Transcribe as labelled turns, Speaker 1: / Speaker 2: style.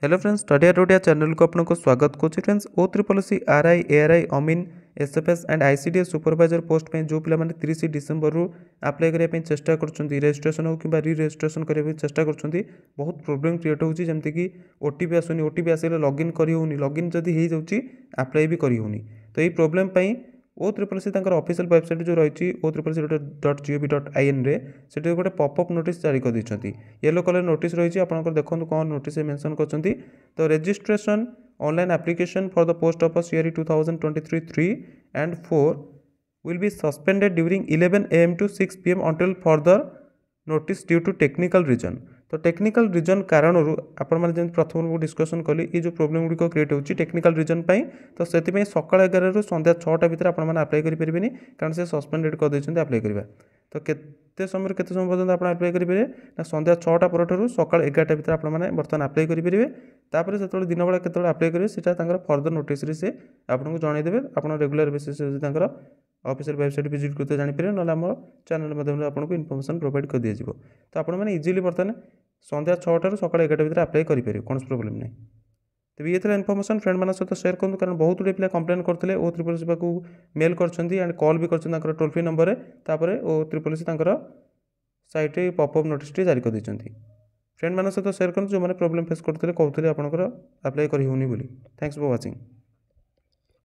Speaker 1: Hello friends, study आरोडिया channel को आपको स्वागत करुच्ची। Friends, O triple C RI ARI अमीन SFS and ICDS supervisor post पे जो पिला 30 डिसेम्बर आप्लाय करने चेष्टा कर रेजिस्ट्रेशन हो कि रि रेजिस्ट्रेशन करने चेष्टा कर बहुत प्रोब्लेम क्रिएट होती जमीक ओटीपी आसुनी ओटीपी आसले लॉगिन करनी लॉगिन जदि हो जाऊँगी आप्लाय भी करनी। तो ये प्रोब्लेम ओ ट्रिपल सी ऑफिशियल वेबसाइट जो रही o3c.gov.in से गोटे पॉपअप नोटिस जारी कर देती। येलो कलर नोटिस रही है, आप देखो कौन नोटिस मेंशन कर। तो registration online application for the post office year 2023 3 and 4 will be suspended during 11 AM to 6 PM until further notice due to technical reason। तो टेक्निकल रिजन कारण आपने प्रथम डिस्कसन कली ये जो प्रोब्लेम गुड़िक क्रिएट होती टेक्निकल रिजन तो से सकाल 11 रु संध्या 6टा भितर आप्लाय करेंगे कारण से सस्पेंडेड कर देते आप्लाय करवा। तो केते समय पर्यटन आप आप्लाय करेंगे ना संध्या 6टा पर सकाल 11टा भितर आपने बर्तमान आप्लाय करेंगे। तापर जो दिन बेला के आप्लाय करेंगे से फर्दर नोटिस से आपको जनईदेवे। आप regular basis official website visit करते जापर ना आम चैनल माध्यम आपको इनफर्मेशन प्रोवाइड कर दिया। तो आपने इजिली बर्तमान संध्या 6टा सकाल 11टा भितर आप्लाय करेंगे, कौन प्रोब्लेम नहीं। तो ये था इनफर्मेशन फ्रेंड मान सहित शेयर करूँ कारण बहुत गुड़े पिला कंप्लेन करते ओ ट्रिपल सी को मेल कर एंड कॉल भी कर टोल फ्री नंबर तापर O triple C site popup notice जारी कर देती। फ्रेंड मान सहित शेयर करूँ जो मैंने प्रोब्लेम फेस करते कहते आपंकर आप्लाय कर। Thanks for watching.